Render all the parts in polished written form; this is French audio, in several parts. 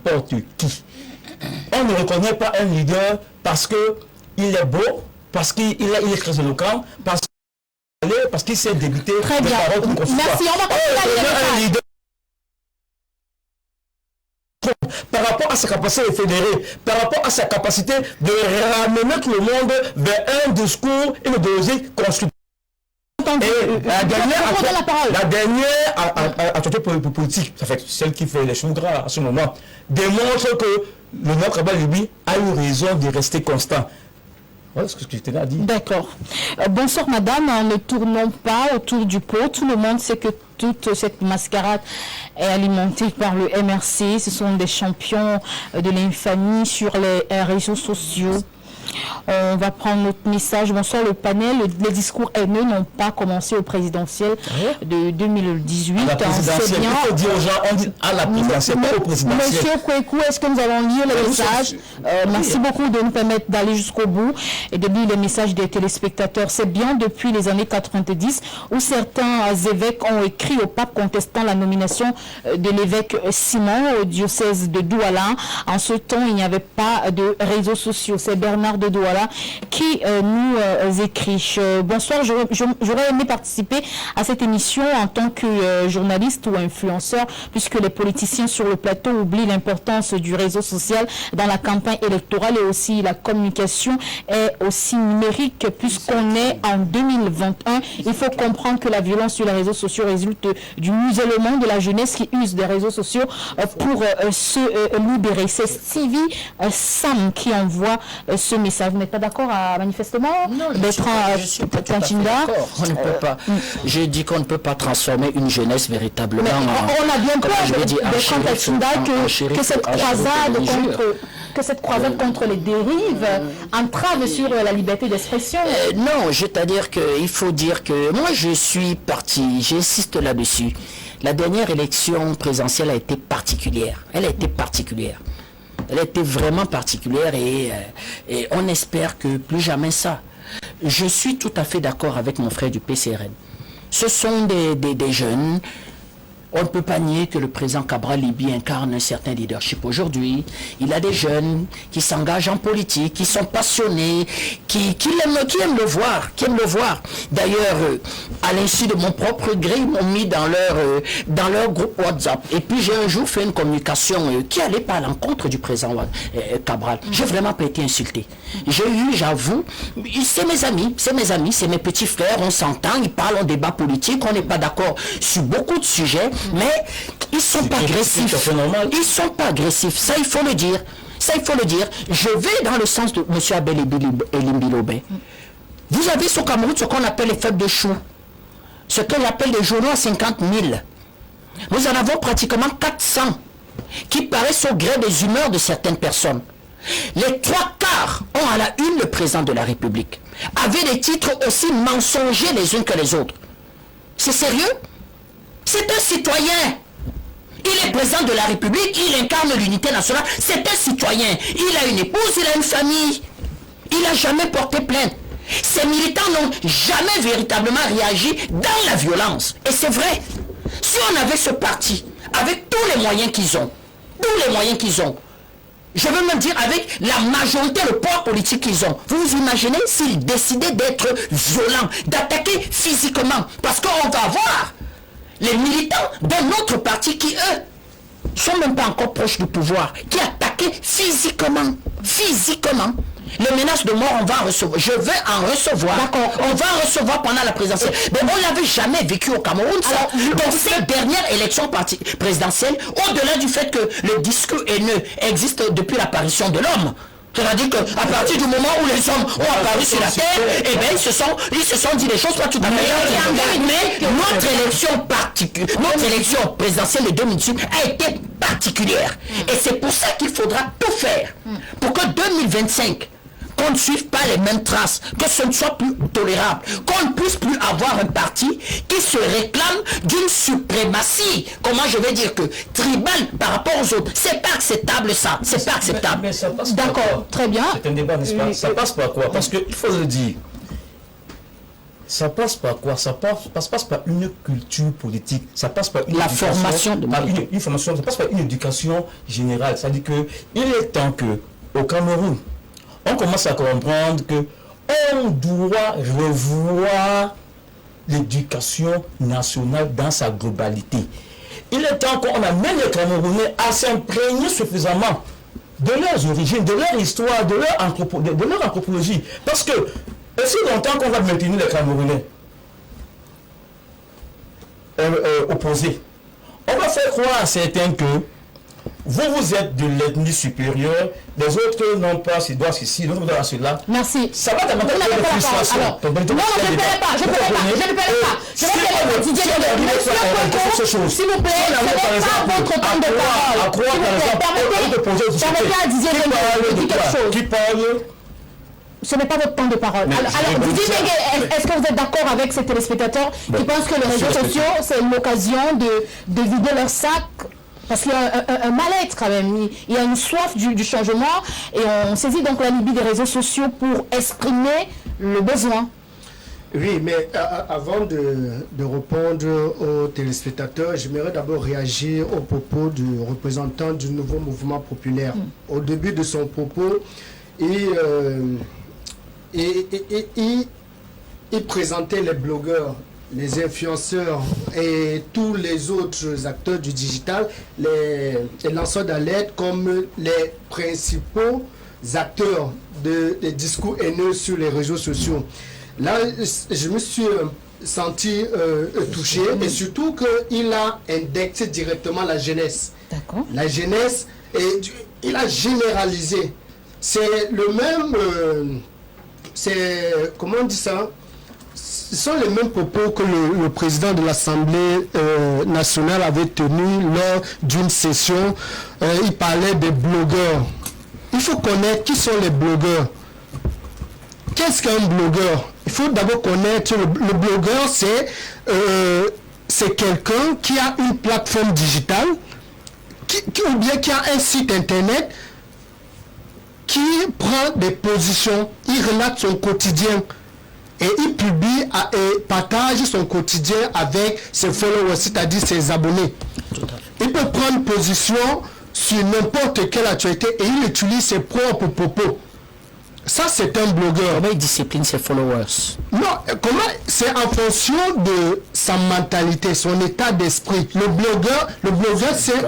n'importe qui. On ne reconnaît pas un leader parce qu'il est beau, parce qu'il est très éloquent, parce qu'il sait débiter des paroles qu'on conçoit. Merci, on va continuer. Par rapport à sa capacité de fédérer, par rapport à sa capacité de ramener tout le monde vers un discours et une idéologie constructive. Et la dernière actualité politique, ça fait celle qui fait les choses graves à ce moment, démontre que le Nord Kabalibi a eu raison de rester constant. Voilà ce que je t'ai dit. D'accord. Bonsoir madame, ne tournons pas autour du pot. Tout le monde sait que toute cette mascarade est alimentée par le MRC. Ce sont des champions de l'infamie sur les réseaux sociaux. On va prendre notre message. Bonsoir le panel. Les discours haineux n'ont pas commencé au présidentiel de 2018. C'est bien. Il faut dire aux gens, on dit à la présidentielle, pas au présidentiel. Monsieur Kwekou, est-ce que nous allons lire les messages? Merci beaucoup de nous permettre d'aller jusqu'au bout et de lire les messages des téléspectateurs. C'est bien depuis les années 90 où certains évêques ont écrit au pape contestant la nomination de l'évêque Simon au diocèse de Douala. En ce temps, il n'y avait pas de réseaux sociaux. C'est Bernard de Douala qui nous écrit. Bonsoir, j'aurais aimé participer à cette émission en tant que journaliste ou influenceur, puisque les politiciens sur le plateau oublient l'importance du réseau social dans la campagne électorale et aussi la communication est aussi numérique puisqu'on est en 2021. Il faut comprendre que la violence sur les réseaux sociaux résulte du musellement de la jeunesse qui use des réseaux sociaux pour se libérer. C'est Stevie Sam qui envoie ce message. Vous n'êtes pas d'accord manifestement? Non, je suis pas tout à fait d'accord. On ne peut pas. Je dis qu'on ne peut pas transformer une jeunesse véritablement. On a bien peur que cette croisade contre les dérives entrave sur la liberté d'expression. Non, c'est-à-dire qu'il faut dire que moi je suis parti, j'insiste là-dessus. La dernière élection présidentielle a été particulière. Elle a été particulière. Elle a été vraiment particulière et on espère que plus jamais ça. Je suis tout à fait d'accord avec mon frère du PCRN. Ce sont des jeunes. On ne peut pas nier que le président Cabral Libi incarne un certain leadership aujourd'hui. Il a des jeunes qui s'engagent en politique, qui sont passionnés, qui aiment le voir, D'ailleurs, à l'insu de mon propre gré, ils m'ont mis dans leur groupe WhatsApp. Et puis j'ai un jour fait une communication qui allait pas à l'encontre du président Cabral. J'ai vraiment pas été insulté. J'ai eu, j'avoue, c'est mes amis, c'est mes petits frères, on s'entend, ils parlent, on débat politique, on n'est pas d'accord sur beaucoup de sujets. Mais ils sont pas agressifs. Ils sont pas agressifs. Ça, il faut le dire. Je vais dans le sens de M. Abel Elimbilobé. Vous avez au Cameroun ce qu'on appelle les faibles de choux. Ce qu'on appelle les journaux à 50 000. Nous en avons pratiquement 400 qui paraissent au gré des humeurs de certaines personnes. Les 3/4 ont à la une le président de la République. Avec des titres aussi mensongers les uns que les autres. C'est sérieux? C'est un citoyen. Il est président de la République, il incarne l'unité nationale. C'est un citoyen. Il a une épouse, il a une famille. Il n'a jamais porté plainte. Ces militants n'ont jamais véritablement réagi dans la violence. Et c'est vrai. Si on avait ce parti, avec tous les moyens qu'ils ont, je veux même dire avec la majorité, le poids politique qu'ils ont. Vous vous imaginez s'ils décidaient d'être violents, d'attaquer physiquement? Parce qu'on va voir les militants d'un autre parti qui, eux, sont même pas encore proches du pouvoir, qui attaquaient physiquement. Les menaces de mort, on va en recevoir. Je vais en recevoir. On va en recevoir pendant la présidentielle. Mais on ne l'avait jamais vécu au Cameroun. Dans cette dernière élection présidentielle, au-delà du fait que le discours haineux existe depuis l'apparition de l'homme, c'est-à-dire qu'à partir du moment où les hommes ont apparu sur la terre, eh bien, ils se sont dit des choses pas tout à fait. Mais notre élection présidentielle de 2018 a été particulière. Et c'est pour ça qu'il faudra tout faire pour que 2025, qu'on ne suive pas les mêmes traces, que ce ne soit plus tolérable, qu'on ne puisse plus avoir un parti qui se réclame d'une suprématie, comment je vais dire que tribal par rapport aux autres. C'est pas acceptable ça, c'est pas acceptable. D'accord, très bien. C'est un débat, n'est-ce pas? Ça passe par quoi? Parce qu'il faut le dire, Ça passe par quoi? Ça passe par une culture politique. Ça passe par une formation de une formation. Ça passe par une éducation générale. C'est-à-dire que il est temps que au Cameroun, on commence à comprendre que on doit revoir l'éducation nationale dans sa globalité. Il est temps qu'on amène les Camerounais à s'imprégner suffisamment de leurs origines, de leur histoire, de leur anthropologie. Parce que aussi longtemps qu'on va maintenir les Camerounais opposés, on va faire croire à certains que vous êtes de l'ethnie supérieure, les autres n'ont pas ce droit ceci, l'autre doit cela. Merci. Ça va davantage de frustration. Non, je ne peux pas. Je ne peux pas. S'il vous plaît, ce n'est pas votre temps de parole. Permettez à Didier de dire quelque chose. Qui parle? Ce n'est pas votre temps de parole. Alors Didier, est-ce que vous êtes d'accord avec ces téléspectateurs qui pensent que les réseaux sociaux, c'est l'occasion de vider leur sac? Parce qu'il y a un mal-être quand même, il y a une soif du changement et on saisit donc la libye des réseaux sociaux pour exprimer le besoin. Oui, mais avant de répondre aux téléspectateurs, j'aimerais d'abord réagir aux propos du représentant du nouveau mouvement populaire. Au début de son propos, il présentait les blogueurs, les influenceurs et tous les autres acteurs du digital, les lanceurs d'alerte comme les principaux acteurs des discours haineux sur les réseaux sociaux. Là, je me suis senti touché et surtout qu'il a indexé directement la jeunesse. D'accord. La jeunesse, et il a généralisé. C'est le même... comment on dit ça? Ce sont les mêmes propos que le président de l'Assemblée nationale avait tenus lors d'une session. Il parlait des blogueurs. Il faut connaître qui sont les blogueurs. Qu'est-ce qu'un blogueur? Il faut d'abord connaître le blogueur, c'est quelqu'un qui a une plateforme digitale, ou bien qui a un site internet, qui prend des positions, il relate son quotidien. Et il publie et partage son quotidien avec ses followers, c'est-à-dire ses abonnés. Il peut prendre position sur n'importe quelle actualité et il utilise ses propres propos. Ça, c'est un blogueur. Comment il discipline ses followers? Non, c'est en fonction de sa mentalité, son état d'esprit. Le blogueur, c'est...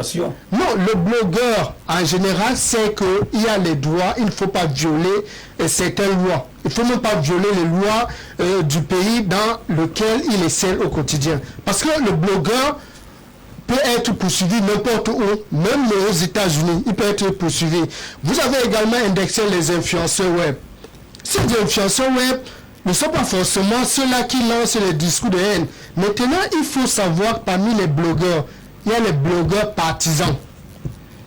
Non, le blogueur, en général, c'est qu'il y a les droits, il ne faut pas violer certaines lois. Il ne faut même pas violer les lois du pays dans lequel il excelle au quotidien. Parce que le blogueur peut être poursuivi n'importe où, même aux États-Unis, il peut être poursuivi. Vous avez également indexé les influenceurs web. Ces influenceurs web ne sont pas forcément ceux-là qui lancent les discours de haine. Maintenant, il faut savoir parmi les blogueurs, il y a les blogueurs partisans,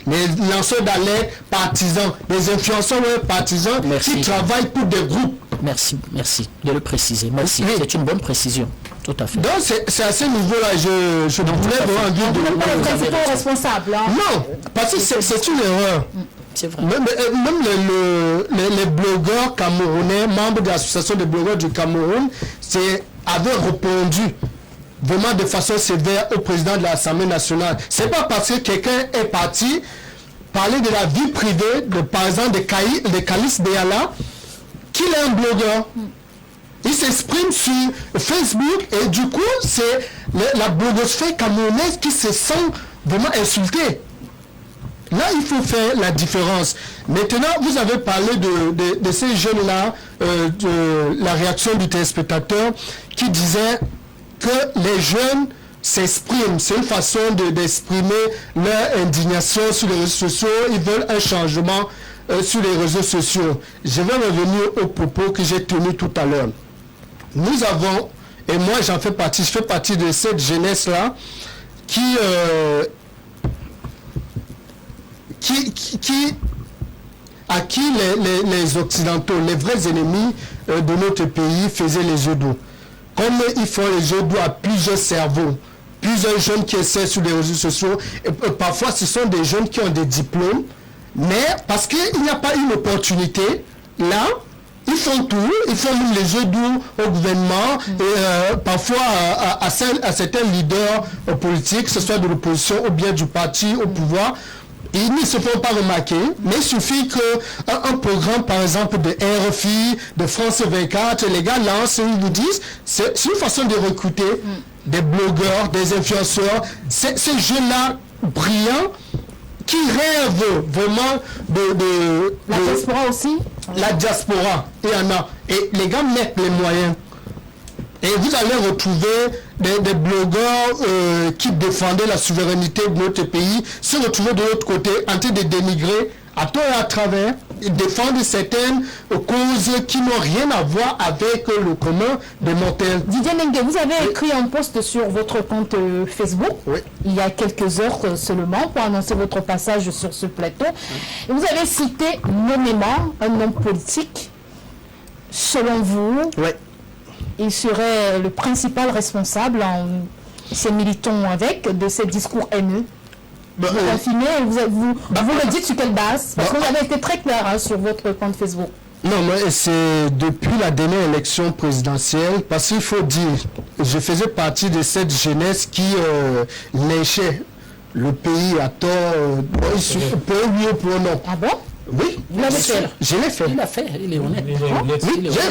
les lanceurs d'alerte partisans, les influenceurs web partisans. Merci. Qui travaillent pour des groupes. Merci de le préciser. Merci, oui. C'est une bonne précision. Tout à fait. Donc c'est à ce niveau-là, je voulais vraiment dire de... Vous n'êtes pas les principaux responsables. Hein? Non, parce que c'est une erreur. C'est vrai. Même les blogueurs camerounais, membres de l'association des blogueurs du Cameroun, avaient répondu vraiment de façon sévère au président de l'Assemblée nationale. C'est pas parce que quelqu'un est parti parler de la vie privée, par exemple de Kaliss Béala, qu'il est un blogueur. Il s'exprime sur Facebook et du coup, c'est la blogosphère camerounaise qui se sent vraiment insultée. Là, il faut faire la différence. Maintenant, vous avez parlé de ces jeunes-là, de la réaction du téléspectateur qui disait que les jeunes s'expriment. C'est une façon d'exprimer leur indignation sur les réseaux sociaux. Ils veulent un changement sur les réseaux sociaux. Je vais revenir aux propos que j'ai tenus tout à l'heure. Nous avons, et moi je fais partie de cette jeunesse-là à qui les Occidentaux, les vrais ennemis de notre pays faisaient les yeux doux. Comme ils font les yeux doux à plusieurs cerveaux, plusieurs jeunes qui essaient sur les réseaux sociaux, et parfois ce sont des jeunes qui ont des diplômes, mais parce qu'il n'y a pas une opportunité, là, ils font tout, ils font même les jeux doux au gouvernement et parfois à certains leaders politiques, que ce soit de l'opposition ou bien du parti au pouvoir. Ils ne se font pas remarquer, mais il suffit qu'un programme, par exemple, de RFI, de France 24, les gars lancent et ils vous disent, c'est une façon de recruter des blogueurs, des influenceurs, ces jeux-là brillants qui rêvent vraiment de La diaspora aussi. la diaspora, il y en a. Et les gars mettent les moyens. Et vous allez retrouver des blogueurs qui défendaient la souveraineté de notre pays, se retrouver de l'autre côté en train de dénigrer à tort et à travers, défendre certaines causes qui n'ont rien à voir avec le commun des mortels. Didier Nengue, vous avez écrit un post sur votre compte Facebook, Oui. il y a quelques heures seulement, pour annoncer votre passage sur ce plateau. Et vous avez cité nommément un homme politique. Selon vous, Oui. il serait le principal responsable, ces militants avec, de ces discours haineux. Vous affirmez, vous le dites sur quelle base? Parce que vous avez été très clair sur votre compte Facebook. Non, mais c'est depuis la dernière élection présidentielle, parce qu'il faut dire, je faisais partie de cette jeunesse qui léchait le pays à tort, pour lui ou pour non. Ah bon? Oui, Vous l'avez fait. je l'ai fait. Il l'a fait, il est honnête. Oui,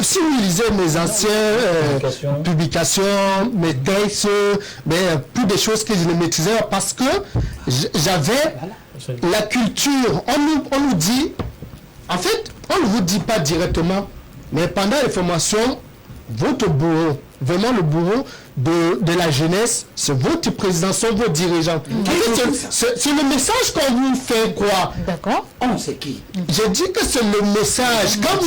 si vous lisez mes anciennes publications, mes textes, mais plus des choses que je ne maîtrisais pas parce que j'avais la culture. On nous dit, en fait, on ne vous dit pas directement, mais pendant les formations, votre bourreau, vraiment le bourreau de la jeunesse, c'est votre président, sont vos dirigeants. C'est le message qu'on vous fait croire. D'accord. On sait qui. J'ai dit que c'est le message. Quand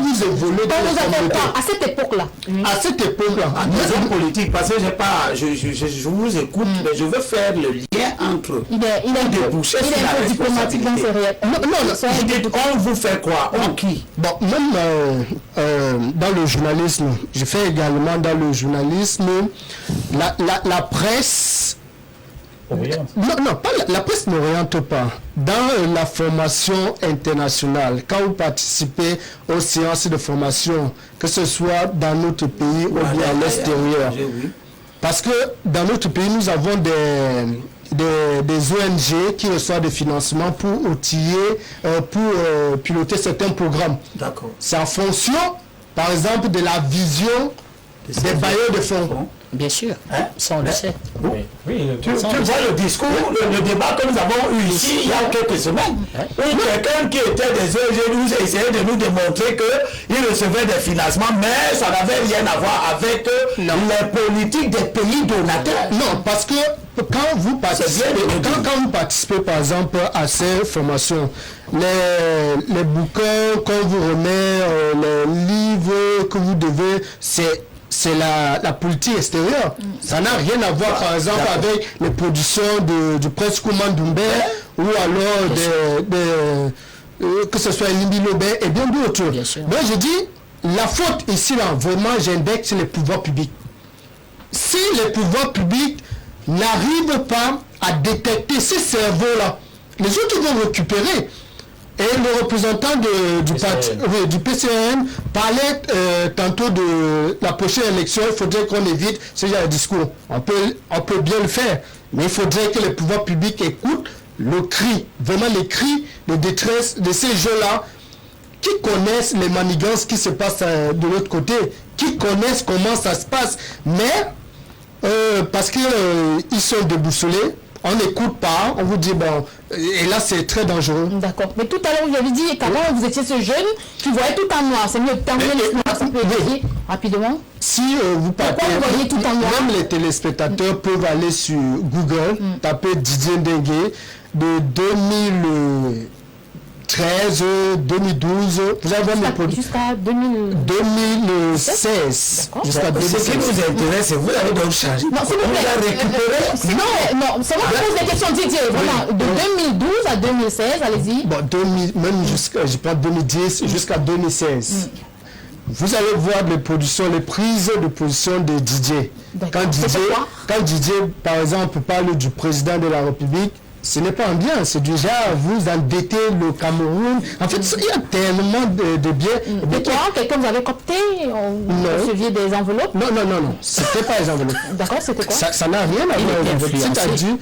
vous évoluez dans Quand vous la avez communauté, pas, à cette époque-là. à cette époque-là, En homme politique, parce que j'ai pas, je vous écoute, mais je veux faire le lien entre. Il est un peu diplomatique dans ses réactions. Je dis, on vous fait quoi? On qui? bon, même dans le journalisme, je fais également dans le journalisme, la presse, non, pas la presse n'oriente pas. Dans la formation internationale, quand vous participez aux séances de formation, que ce soit dans notre pays ou bien à l'extérieur, parce que dans notre pays, nous avons des ONG qui reçoivent des financements pour outiller, pour piloter certains programmes. D'accord. C'est en fonction, par exemple, de la vision des bailleurs de fonds. Bien sûr, ça on le sait. Tu vois le discours, le débat que nous avons eu ici il y a quelques semaines, où quelqu'un qui était des ONG nous essayait de nous démontrer qu'il recevait des financements, mais ça n'avait rien à voir avec les politiques des pays donateurs. Non, parce que quand vous participez par exemple à ces formations, les bouquins qu'on vous remet, les livres que vous devez, c'est la politique extérieure. Ça n'a rien à voir, par exemple, avec les productions du prince Koumane Doumbé ou alors que ce soit Limbi Lobé et bien d'autres. Donc je dis, la faute ici, là, vraiment, j'indexe les pouvoirs publics. Si les pouvoirs publics n'arrivent pas à détecter ces cerveaux-là, les autres vont récupérer. Et le représentant du PCN parlait tantôt de la prochaine élection. Il faudrait qu'on évite ce genre de discours. On peut bien le faire, mais il faudrait que les pouvoirs publics écoutent le cri, vraiment les cris de détresse de ces gens-là qui connaissent les manigances qui se passent de l'autre côté, qui connaissent comment ça se passe, mais parce qu'ils sont déboussolés, on n'écoute pas, on vous dit bon, et là c'est très dangereux. D'accord. Mais tout à l'heure, vous avez dit qu'avant vous étiez ce jeune qui voyait tout en noir. C'est mieux de terminer l'histoire, ça peut aider rapidement. Si vous partez, tout en noir? Même les téléspectateurs peuvent aller sur Google, taper Didier Ndengue de 2013, 2012, vous allez voir mes produits. Jusqu'à 2016. Jusqu'à Ce qui nous intéresse, vous avez donc changé. Non, s'il vous plaît. Non, c'est moi qui pose des questions, Didier. Vraiment, de 2012 à 2016, allez-y. Bon, même jusqu'à, je parle 2010 jusqu'à 2016. Vous allez voir les productions, les prises de position de Didier. Quand Didier, par exemple, parle du président de la République, ce n'est pas un bien, c'est déjà vous endettez le Cameroun. En fait, il y a tellement de biens. Mais toi, quelqu'un vous avait coopté, vous receviez des enveloppes? Non, c'était pas les enveloppes. D'accord, c'était quoi? Ça n'a rien à voir avec votre. C'est-à-dire,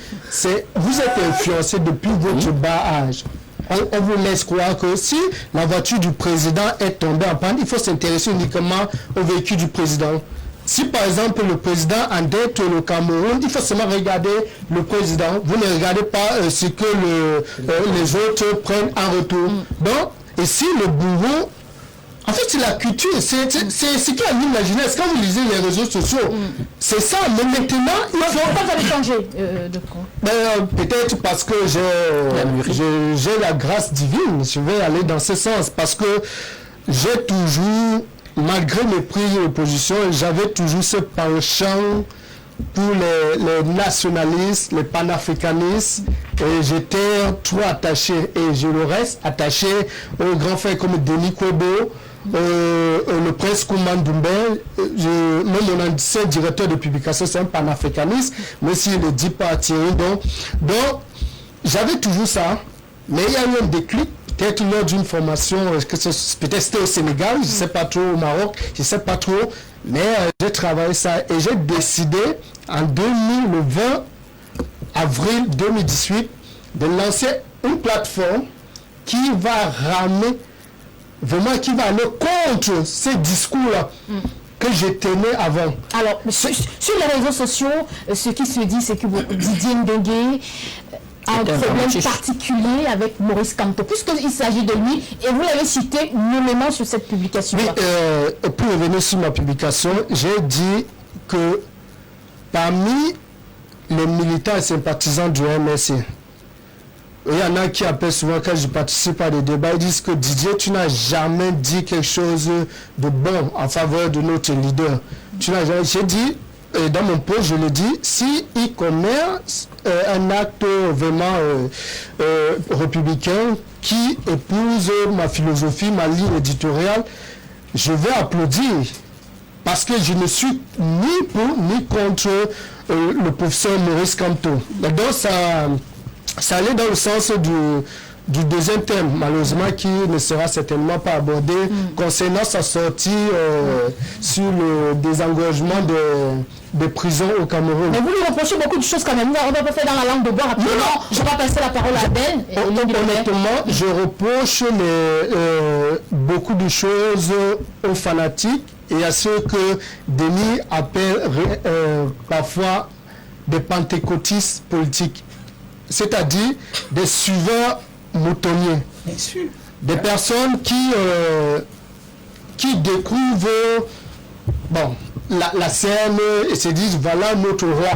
vous êtes influencé depuis votre bas âge. On vous laisse croire que si la voiture du président est tombée en panne, il faut s'intéresser uniquement au véhicule du président. Si par exemple le président endette le Cameroun, il faut seulement regarder le président. Vous ne regardez pas ce que les autres prennent en retour. Donc, ici le bourreau, en fait c'est la culture, c'est ce qui anime la jeunesse. Quand vous lisez les réseaux sociaux, c'est ça. Mais maintenant, Pourquoi vous avez changé de camp? Peut-être parce que j'ai la grâce divine. Je vais aller dans ce sens parce que j'ai toujours, malgré mes prises de position, j'avais toujours ce penchant pour les nationalistes, les panafricanistes, et j'étais trop attaché, et je le reste attaché aux grands frères comme Denis Kobo, le prince Koumane Doumbé, même mon ancien directeur de publication, c'est un panafricaniste, mais s'il ne le dit pas à Thierry, donc j'avais toujours ça, mais il y a eu un déclic. Peut-être lors d'une formation, peut-être c'était au Sénégal, je ne sais pas trop, au Maroc, je ne sais pas trop, mais j'ai travaillé ça et j'ai décidé en 2020, avril 2018, de lancer une plateforme qui va ramener, vraiment qui va aller contre ces discours-là que je tenais avant. Alors, sur les réseaux sociaux, ce qui se dit, c'est que Didier Ndengue a un problème particulier avec Maurice Kamto, puisqu'il s'agit de lui, et vous l'avez cité nommément sur cette publication. Oui, pour revenir sur ma publication, j'ai dit que parmi les militants et sympathisants du MSC, il y en a qui appellent souvent, quand je participe à des débats, ils disent que Didier, tu n'as jamais dit quelque chose de bon en faveur de notre leader. Tu n'as jamais. J'ai dit, dans mon post, je le dis, si il commet un acte vraiment républicain qui épouse ma philosophie, ma ligne éditoriale, je vais applaudir. Parce que je ne suis ni pour ni contre le professeur Maurice Kamto. Donc ça allait dans le sens du deuxième thème, malheureusement, qui ne sera certainement pas abordé concernant sa sortie sur le désengagement des prisons au Cameroun. Mais vous lui reprochez beaucoup de choses quand même. On ne va pas faire dans la langue de bois rapidement. Je vais passer la parole à Ben. Honnêtement, je reproche beaucoup de choses aux fanatiques et à ceux que Denis appelle parfois des pentecôtistes politiques. C'est-à-dire des suiveurs moutonniers. Bien sûr. Des personnes qui découvrent la scène et se disent voilà notre roi,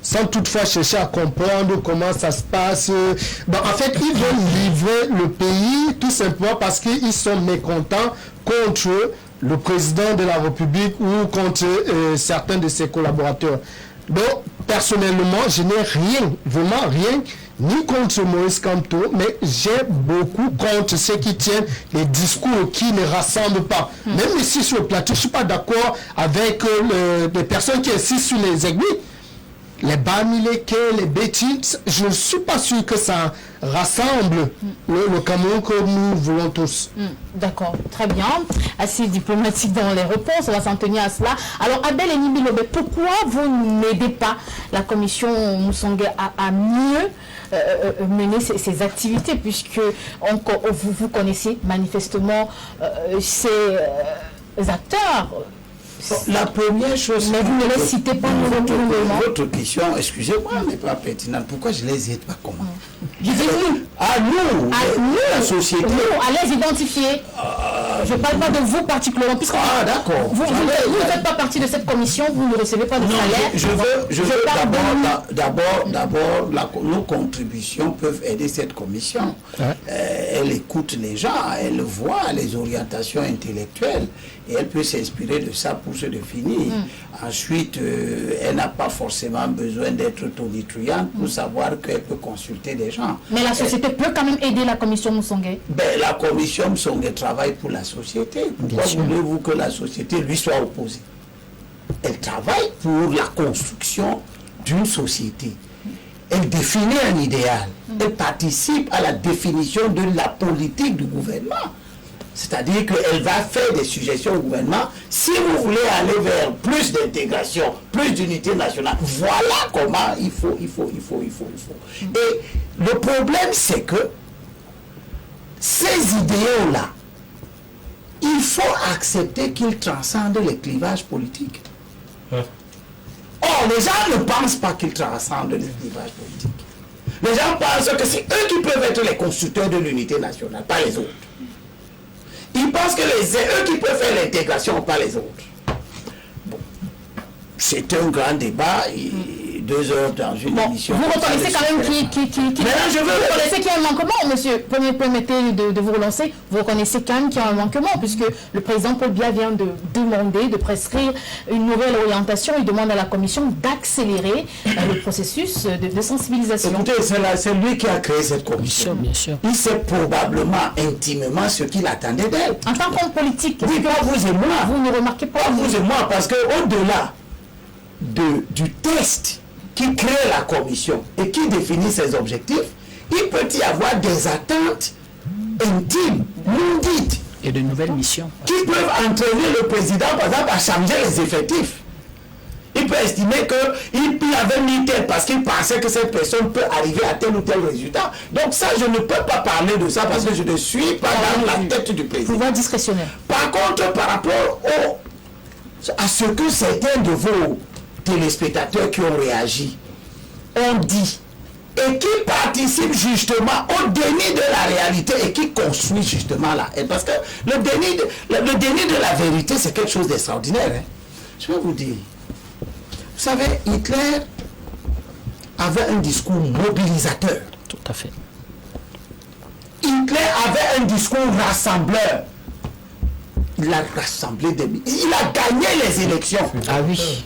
sans toutefois chercher à comprendre comment ça se passe. En fait, ils veulent livrer le pays tout simplement parce qu'ils sont mécontents contre le président de la République ou contre certains de ses collaborateurs. Donc, personnellement, je n'ai rien, vraiment rien, ni contre Maurice Kamto, mais j'ai beaucoup contre ceux qui tiennent les discours qui ne rassemblent pas. Même ici sur le plateau, je ne suis pas d'accord avec les personnes qui insistent sur les aiguilles. Les Bamileke, les bêtises, je ne suis pas sûr que ça rassemble le Cameroun que nous voulons tous. D'accord, très bien. Assez diplomatique dans les réponses, on va s'en tenir à cela. Alors, Abel Enibilobe, pourquoi vous n'aidez pas la commission Moussongue à mieux mener ses activités, puisque vous connaissez manifestement ces acteurs? La première chose... Mais vous ne les citez pas votre question, excusez-moi, n'est pas pertinente. Pourquoi je les aide pas? Comment? Je dis nous. À nous, la société. Nous, à les identifier. Je ne parle pas de vous particulièrement, puisque d'accord. Vous ne faites pas partie de cette commission, vous ne recevez pas de salaire. Je veux d'abord, nos contributions peuvent aider cette commission. Elle écoute les gens, elle voit les orientations intellectuelles et elle peut s'inspirer de ça pour se définir. Ensuite, elle n'a pas forcément besoin d'être tonitruante pour savoir qu'elle peut consulter des gens. Mais la société peut quand même aider la commission Moussongue. La commission Moussongue travaille pour la société. Pourquoi voulez-vous que la société lui soit opposée? Elle travaille pour la construction d'une société. elle définit un idéal. Elle participe à la définition de la politique du gouvernement. C'est-à-dire qu'elle va faire des suggestions au gouvernement. Si vous voulez aller vers plus d'intégration, plus d'unité nationale, voilà comment il faut. Et le problème, c'est que ces idéaux-là, il faut accepter qu'ils transcendent les clivages politiques. Or, les gens ne pensent pas qu'ils transcendent les clivages politiques. Les gens pensent que c'est eux qui peuvent être les constructeurs de l'unité nationale, pas les autres. Ils pensent que c'est eux qui peuvent faire l'intégration, pas les autres. Bon. C'est un grand débat, et 2 heures dans une émission. Vous reconnaissez quand même vous reconnaissez qu'il y a un manquement, monsieur. Permettez de vous relancer. Vous reconnaissez quand même qu'il y a un manquement, puisque le président Paul Biya vient de demander, de prescrire une nouvelle orientation. Il demande à la commission d'accélérer le processus de sensibilisation. Écoutez, c'est lui qui a créé cette commission. Bien sûr. Il sait probablement intimement ce qu'il attendait d'elle. En tant qu'homme politique, Oui, pas vous et moi. vous ne remarquez pas Pas vous et moi, parce qu'au-delà du test qui crée la commission et qui définit ses objectifs, il peut y avoir des attentes intimes, non dites, Et de nouvelles missions. qui peuvent entraîner le président, par exemple, à changer les effectifs. Il peut estimer qu'il avait mis tel parce qu'il pensait que cette personne peut arriver à tel ou tel résultat. Donc ça, je ne peux pas parler de ça parce que je ne suis pas dans la tête du président. pouvoir discrétionnaire. Par contre, par rapport à ce que certains de vos téléspectateurs qui ont réagi ont dit et qui participent justement au déni de la réalité et qui construisent justement la haine. Parce que le déni de la vérité, c'est quelque chose d'extraordinaire. Hein. Je vais vous dire. Vous savez, Hitler avait un discours mobilisateur. Tout à fait. Hitler avait un discours rassembleur. Il a rassemblé des... Il a gagné les élections. Ah oui.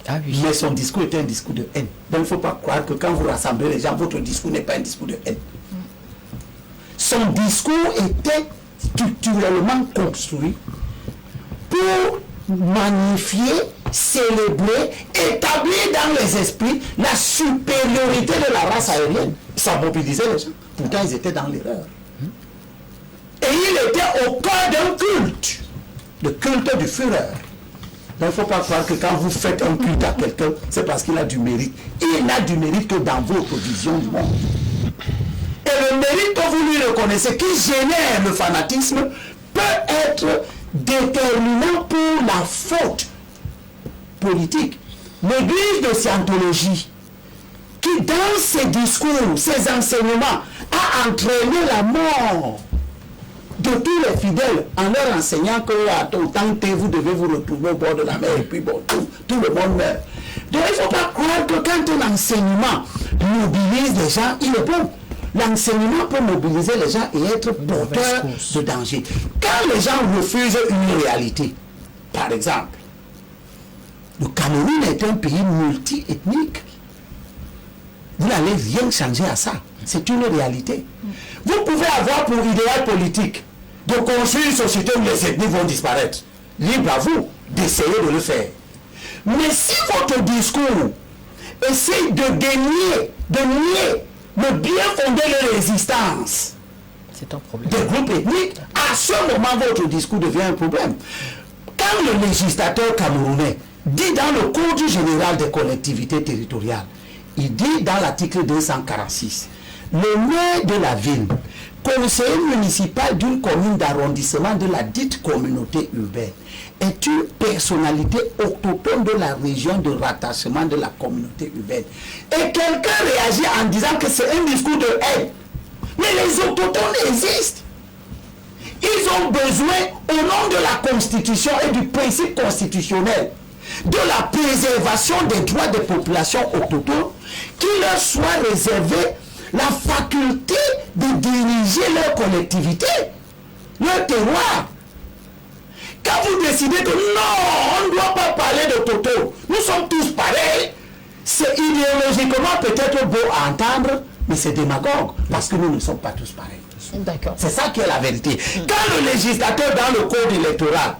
Ah oui. Mais son discours était un discours de haine. Donc il ne faut pas croire que quand vous rassemblez les gens, votre discours n'est pas un discours de haine. Son discours était structurellement construit pour magnifier, célébrer, établir dans les esprits la supériorité de la race aérienne. Ça mobilisait les gens. Pourtant, ils étaient dans l'erreur. Et il était au cœur d'un culte, le culte du Führer. Donc, il ne faut pas croire que quand vous faites un culte à quelqu'un, c'est parce qu'il a du mérite. Il n'a du mérite que dans votre vision du monde. Et le mérite que vous lui reconnaissez, qui génère le fanatisme, peut être déterminant pour la faute politique. L'église de Scientologie, qui dans ses discours, ses enseignements, a entraîné la mort de tous les fidèles en leur enseignant que autant que vous devez vous retrouver au bord de la mer et puis bon, tout le monde meurt. Donc il ne faut pas croire que quand un enseignement mobilise les gens, il est bon. L'enseignement peut mobiliser les gens et être porteur de danger. Quand les gens refusent une réalité, par exemple, le Cameroun est un pays multi-ethnique. Vous n'allez rien changer à ça. C'est une réalité. Vous pouvez avoir pour idéal politique de construire une société où les ethnies vont disparaître. Libre à vous d'essayer de le faire. Mais si votre discours essaye de nier le bien fondé de l'existence C'est un problème. des groupes ethniques, à ce moment, votre discours devient un problème. Quand le législateur camerounais dit dans le Code général des collectivités territoriales, il dit dans l'article 246, le maire de la ville, conseiller municipal d'une commune d'arrondissement de la dite communauté urbaine, est une personnalité autochtone de la région de rattachement de la communauté urbaine. Et quelqu'un réagit en disant que c'est un discours de haine. Mais les autochtones existent. Ils ont besoin, au nom de la Constitution et du principe constitutionnel, de la préservation des droits des populations autochtones, qu'il leur soit réservé la faculté de diriger leur collectivité, leur terroir. Quand vous décidez que non, on ne doit pas parler de Toto, nous sommes tous pareils, c'est idéologiquement peut-être beau à entendre, mais c'est démagogue, parce que nous ne sommes pas tous pareils. D'accord. C'est ça qui est la vérité. Quand le législateur dans le code électoral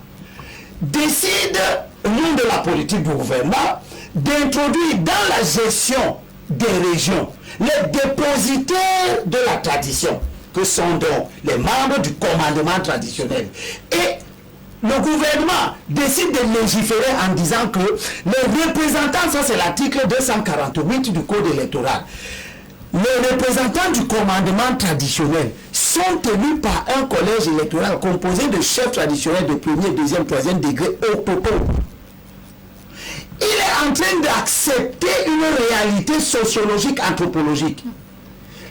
décide, au nom de la politique du gouvernement, d'introduire dans la gestion des régions, les dépositaires de la tradition, que sont donc les membres du commandement traditionnel, et le gouvernement décide de légiférer en disant que les représentants, ça c'est l'article 248 du code électoral, les représentants du commandement traditionnel sont tenus par un collège électoral composé de chefs traditionnels de premier, deuxième, troisième degré au total. Il est en train d'accepter une réalité sociologique, anthropologique.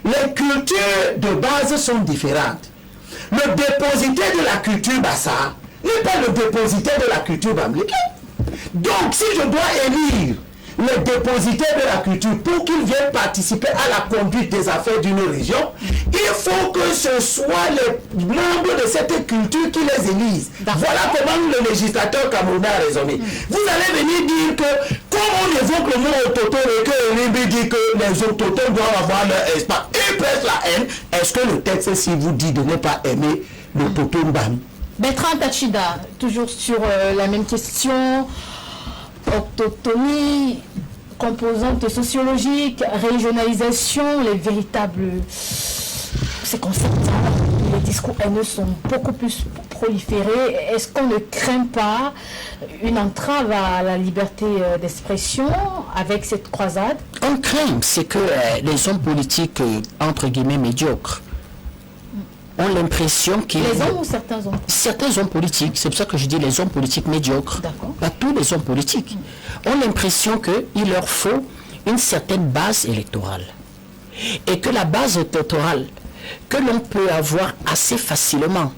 Les cultures de base sont différentes. Le dépositaire de la culture Bassa n'est pas le dépositaire de la culture Bamileke. Donc, si je dois élire le dépositaire de la culture pour qu'il vienne participer à la conduite des affaires d'une région, il faut que ce soit les membres de cette culture qui les élisent. Voilà comment le législateur camerounais a raisonné. Vous allez venir dire que, comme on évoque le mot autochtone et que Limbi dit que les autochtones doivent avoir leur espace, et presse la haine, est-ce que le texte, si vous dit de ne pas aimer l'autochtone Bam? Bertrand Tachida, toujours sur la même question. Autochtonie, composante sociologique, régionalisation, les véritables... Ces concepts, les discours haineux sont beaucoup plus proliférés. Est-ce qu'on ne craint pas une entrave à la liberté d'expression avec cette croisade? On craint, c'est que les hommes politiques, entre guillemets, médiocres, ont l'impression qu'ils... Les hommes ou certains hommes? Certains hommes politiques, c'est pour ça que je dis les hommes politiques médiocres, pas tous les hommes politiques, ont l'impression qu'il leur faut une certaine base électorale. Et que la base électorale que l'on peut avoir assez facilement,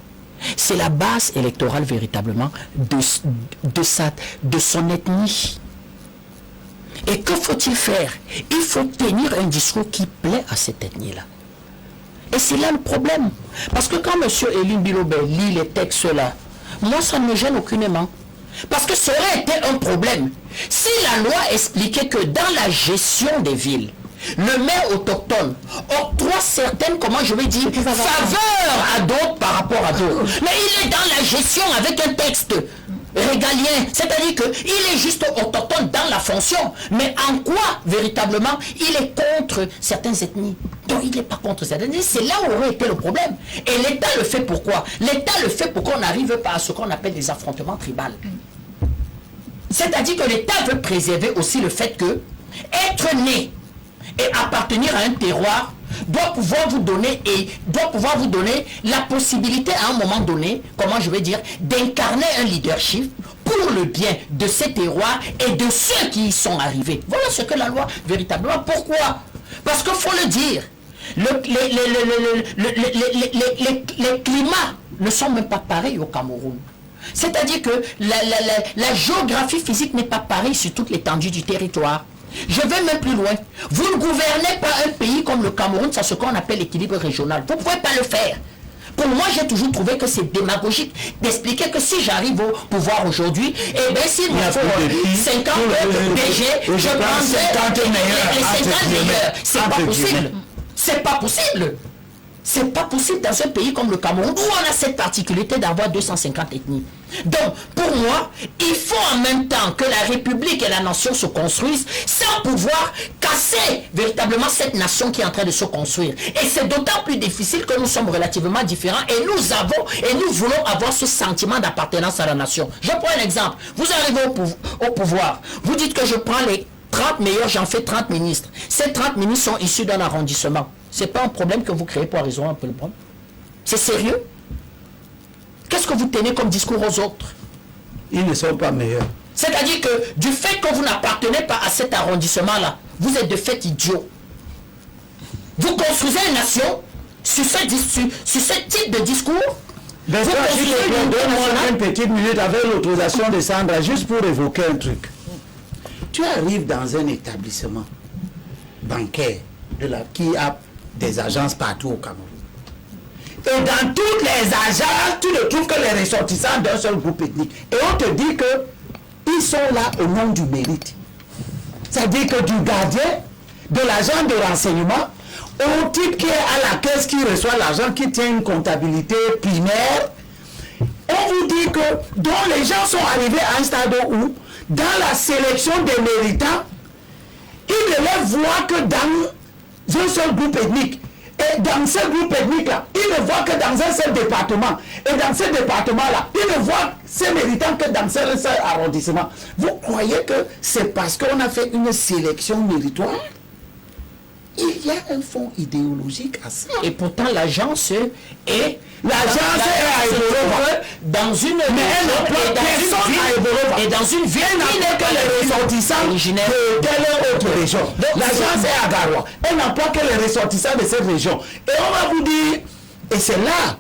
c'est la base électorale véritablement de son ethnie. Et que faut-il faire? Il faut tenir un discours qui plaît à cette ethnie-là. Et c'est là le problème. Parce que quand M. Eline Bilobé lit les textes-là, moi, ça ne me gêne aucunement. Parce que ça aurait été un problème si la loi expliquait que dans la gestion des villes, le maire autochtone octroie certaines, comment je vais dire, faveurs à d'autres par rapport à d'autres. Mais il est dans la gestion avec un texte régalien, c'est-à-dire qu'il est juste autochtone dans la fonction, mais en quoi véritablement il est contre certaines ethnies? Donc il n'est pas contre certaines ethnies, c'est là où aurait été le problème. Et l'État le fait pourquoi? L'État le fait pour qu'on n'arrive pas à ce qu'on appelle des affrontements tribaux. C'est-à-dire que l'État veut préserver aussi le fait que être né et appartenir à un terroir doit pouvoir vous donner la possibilité à un moment donné, comment je vais dire, d'incarner un leadership pour le bien de ces terroirs et de ceux qui y sont arrivés. Voilà ce que la loi véritablement. Pourquoi? Parce qu'il faut le dire, les climats ne sont même pas pareils au Cameroun. C'est-à-dire que la géographie physique n'est pas pareille sur toute l'étendue du territoire. Je vais même plus loin. Vous ne gouvernez pas un pays comme le Cameroun, c'est ce qu'on appelle l'équilibre régional. Vous ne pouvez pas le faire. Pour moi, j'ai toujours trouvé que c'est démagogique d'expliquer que si j'arrive au pouvoir aujourd'hui, eh bien, s'il me faut 50 DG, je prends les 50 meilleurs. C'est pas possible. C'est pas possible. C'est pas possible dans un pays comme le Cameroun où on a cette particularité d'avoir 250 ethnies. Donc, pour moi, il faut en même temps que la République et la nation se construisent sans pouvoir casser véritablement cette nation qui est en train de se construire. Et c'est d'autant plus difficile que nous sommes relativement différents et nous voulons avoir ce sentiment d'appartenance à la nation. Je prends un exemple. Vous arrivez au pouvoir, vous dites que je prends les 30 meilleurs, j'en fais 30 ministres. Ces 30 ministres sont issus d'un arrondissement. Ce n'est pas un problème que vous créez pour résoudre un peu le problème. C'est sérieux? Qu'est-ce que vous tenez comme discours aux autres? Ils ne sont pas meilleurs. C'est-à-dire que du fait que vous n'appartenez pas à cet arrondissement-là, vous êtes de fait idiot. Vous construisez une nation sur ce type de discours. Donne-moi une petite minute avec l'autorisation de Sandra, juste pour évoquer un truc. Tu arrives dans un établissement bancaire qui a des agences partout au Cameroun. Et dans toutes les agences, tu ne trouves que les ressortissants d'un seul groupe ethnique. Et on te dit qu'ils sont là au nom du mérite. C'est-à-dire que du gardien, de l'agent de renseignement, au type qui est à la caisse, qui reçoit l'argent, qui tient une comptabilité primaire, on vous dit que dont les gens sont arrivés à un stade où, dans la sélection des méritants, il ne les voit que dans un seul groupe ethnique. Et dans ce groupe ethnique-là, il ne voit que dans un seul département. Et dans ce département-là, il ne voit ces méritants que dans un seul arrondissement. Vous croyez que c'est parce qu'on a fait une sélection méritoire? Il y a un fond idéologique à ça. Et pourtant, l'agence est... L'agence est à Eborova. Dans une... Mais elle n'emploie personne à Eborova. Et dans une ville... Elle n'emploie que les ressortissants de telle autre région. L'agence est à Garoua. Elle n'emploie que les ressortissants de cette région. Et on va vous dire... Et c'est là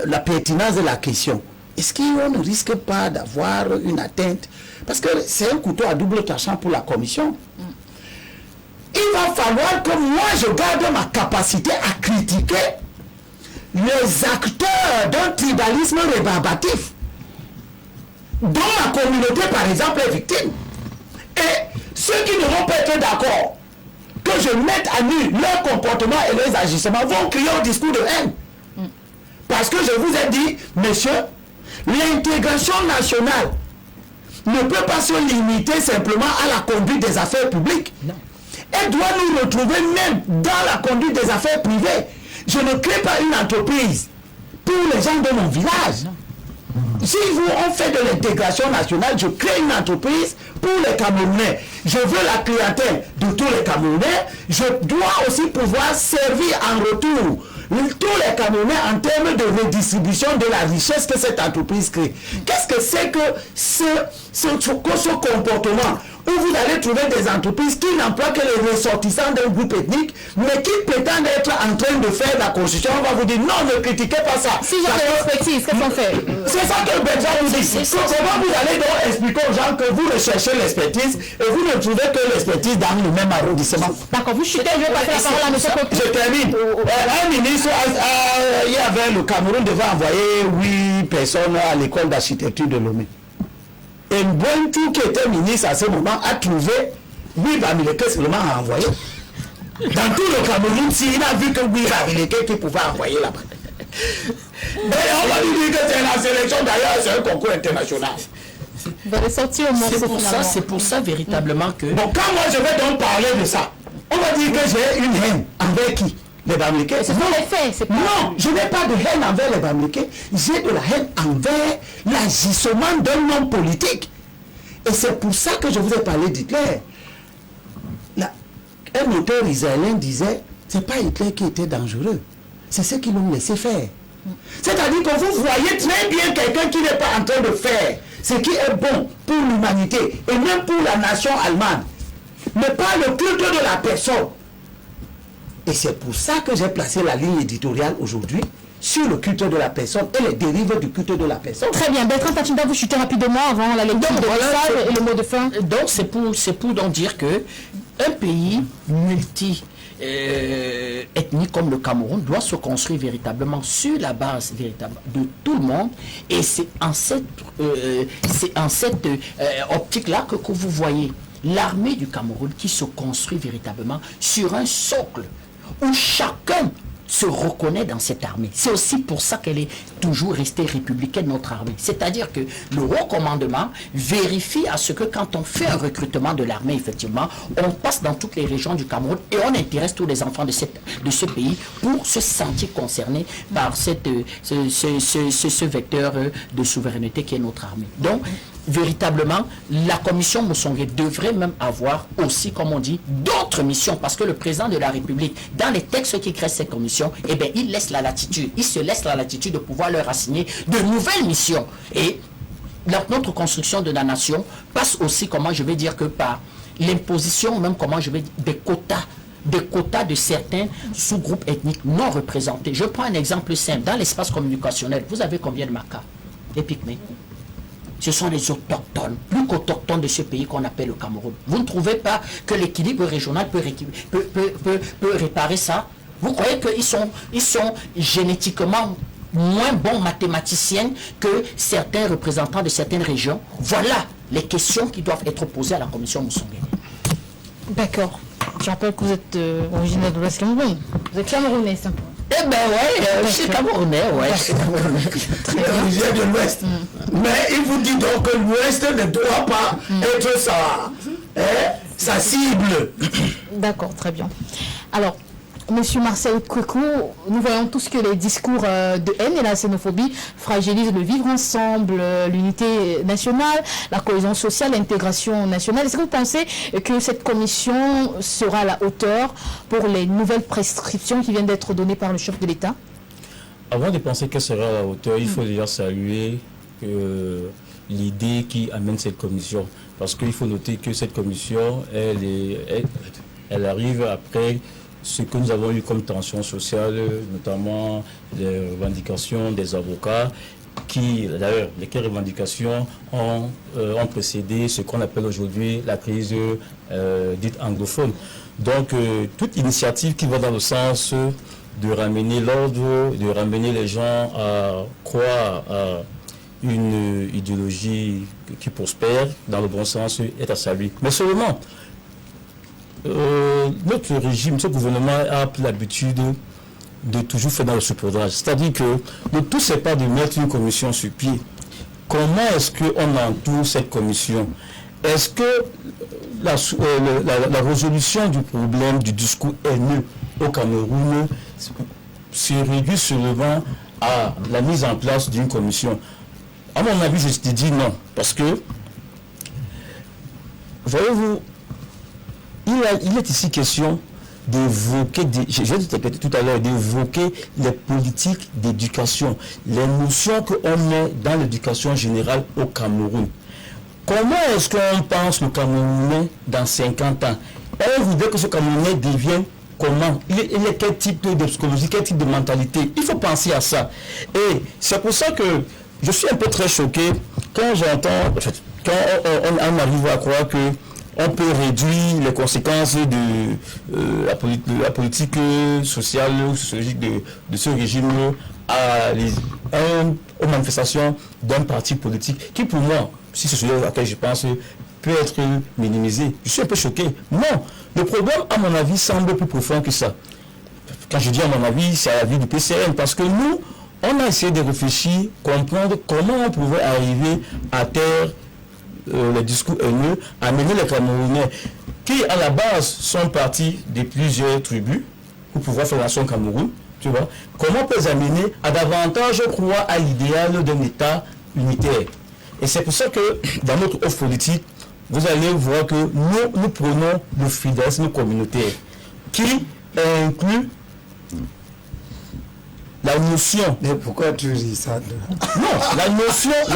la pertinence de la question. Est-ce qu'on ne risque pas d'avoir une atteinte? Parce que c'est un couteau à double tranchant pour la commission. Il va falloir que moi je garde ma capacité à critiquer les acteurs d'un tribalisme rébarbatif dont ma communauté par exemple est victime. Et ceux qui ne vont pas être d'accord que je mette à nu leur comportement et leurs agissements vont crier au discours de haine. Parce que je vous ai dit, messieurs, l'intégration nationale ne peut pas se limiter simplement à la conduite des affaires publiques. Non. Elle doit nous retrouver même dans la conduite des affaires privées. Je ne crée pas une entreprise pour les gens de mon village. Si on fait de l'intégration nationale, je crée une entreprise pour les Camerounais. Je veux la clientèle de tous les Camerounais. Je dois aussi pouvoir servir en retour tous les Camerounais en termes de redistribution de la richesse que cette entreprise crée. Qu'est-ce que c'est que ce comportement où vous allez trouver des entreprises qui n'emploient que les ressortissants d'un groupe ethnique, mais qui prétendent être en train de faire la construction? On va vous dire non, ne critiquez pas ça. Si j'ai de l'expertise, qu'est-ce qu'on fait? C'est ça que Benjamin vous dit. Comment vous allez donc expliquer aux gens que vous recherchez l'expertise et vous ne trouvez que l'expertise dans le même arrondissement? D'accord, vous chutez, je vais passer la parole à M. Coty. Je termine. Un ministre, il y avait le Cameroun devait envoyer 8 personnes à l'école d'architecture de Lomé. Et Mbouentou, qui était ministre à ce moment, a trouvé 8 Bamileke seulement à envoyer. Dans tout le Cameroun, s'il a vu que 8 Bamileke qui pouvaient envoyer là-bas. Mais on va lui dire que c'est la sélection, d'ailleurs, c'est un concours international. Vous allez sortir au morceau finalement. C'est pour ça véritablement que... Bon, quand moi je vais donc parler de ça, on va dire que j'ai une haine envers qui? Les Bamileke. Ce sont les faits, c'est pas... Non, je n'ai pas de haine envers les Bamileke. J'ai de la haine envers l'agissement d'un homme politique. Et c'est pour ça que je vous ai parlé d'Hitler. Un auteur israélien disait, c'est pas Hitler qui était dangereux, c'est ceux qui l'ont laissé faire. C'est-à-dire que vous voyez très bien quelqu'un qui n'est pas en train de faire ce qui est bon pour l'humanité et même pour la nation allemande, mais pas le culte de la personne. Et c'est pour ça que j'ai placé la ligne éditoriale aujourd'hui sur le culte de la personne et les dérives du culte de la personne. Très bien. Bertrand Tachinda, vous chutez rapidement avant la lecture de message et le mot de fin. Donc c'est pour donc dire que un pays multi ethnique comme le Cameroun doit se construire véritablement sur la base véritable de tout le monde, et c'est en cette optique-là que vous voyez l'armée du Cameroun qui se construit véritablement sur un socle où chacun se reconnaît dans cette armée. C'est aussi pour ça qu'elle est toujours restée républicaine, notre armée. C'est-à-dire que le haut commandement vérifie à ce que quand on fait un recrutement de l'armée, effectivement, on passe dans toutes les régions du Cameroun et on intéresse tous les enfants de ce pays pour se sentir concernés par ce vecteur de souveraineté qui est notre armée. Donc, véritablement, la commission Moussongé devrait même avoir aussi, comme on dit, d'autres missions, parce que le président de la République, dans les textes qui créent ces commissions, eh bien, il laisse la latitude, il se laisse la latitude de pouvoir leur assigner de nouvelles missions. Et notre construction de la nation passe aussi, comment je vais dire, que par l'imposition, même comment je vais dire, des quotas de certains sous-groupes ethniques non représentés. Je prends un exemple simple. Dans l'espace communicationnel, vous avez combien de Makas? Des Pygmées. Ce sont les autochtones, plus qu'autochtones de ce pays qu'on appelle le Cameroun. Vous ne trouvez pas que l'équilibre régional peut réparer ça? Vous croyez qu'ils sont génétiquement moins bons mathématiciens que certains représentants de certaines régions? Voilà les questions qui doivent être posées à la commission Moussongé. D'accord. Je rappelle que vous êtes originaire de l'Ouest Cameroun. Vous êtes camerounais, simplement. Eh ben ouais, je suis camerounais, ouais. Je viens de l'Ouest. Mais il vous dit donc que l'Ouest ne doit pas être ça. sa cible. D'accord, très bien. Alors, Monsieur Marcel Kouekou, nous voyons tous que les discours de haine et la xénophobie fragilisent le vivre ensemble, l'unité nationale, la cohésion sociale, l'intégration nationale. Est-ce que vous pensez que cette commission sera à la hauteur pour les nouvelles prescriptions qui viennent d'être données par le chef de l'État? Avant de penser qu'elle sera à la hauteur, il faut déjà saluer l'idée qui amène cette commission. Parce qu'il faut noter que cette commission, elle arrive après ce que nous avons eu comme tension sociale, notamment les revendications des avocats, qui, d'ailleurs, lesquelles revendications ont précédé ce qu'on appelle aujourd'hui la crise dite anglophone. Donc, toute initiative qui va dans le sens de ramener l'ordre, de ramener les gens à croire à une idéologie qui prospère dans le bon sens est à saluer. Mais seulement, notre régime, ce gouvernement a pris l'habitude de toujours faire dans le saupoudrage. C'est-à-dire que le tout, c'est pas de mettre une commission sur pied. Comment est-ce qu'on entoure cette commission? Est-ce que la résolution du problème du discours haineux au Cameroun se réduit seulement à la mise en place d'une commission? À mon avis, je te dis non. Parce que, voyez-vous, il est ici question d'évoquer, je vais te répéter tout à l'heure, d'évoquer les politiques d'éducation, les notions qu'on met dans l'éducation générale au Cameroun. Comment est-ce qu'on pense le Camerounais dans 50 ans? On voudrait que ce Camerounais devienne comment? Il est quel type de psychologie, quel type de mentalité? Il faut penser à ça. Et c'est pour ça que je suis un peu très choqué quand j'entends, quand on arrive à croire que on peut réduire les conséquences de la politique sociale ou sociologique de ce régime aux manifestations d'un parti politique qui, pour moi, si c'est celui à laquelle je pense, peut être minimisé. Je suis un peu choqué. Non, le problème, à mon avis, semble plus profond que ça. Quand je dis à mon avis, c'est à l'avis du PCN, parce que nous, on a essayé de réfléchir, comprendre comment on pouvait arriver à terre les discours haineux, amener les Camerounais qui à la base sont partis de plusieurs tribus pour pouvoir faire nation Cameroun, tu vois, comment on peut les amener à davantage croire à l'idéal d'un État unitaire. Et c'est pour ça que dans notre offre politique, vous allez voir que nous prenons le fidélisme communautaire qui inclut la notion. Mais pourquoi tu dis ça? Non, la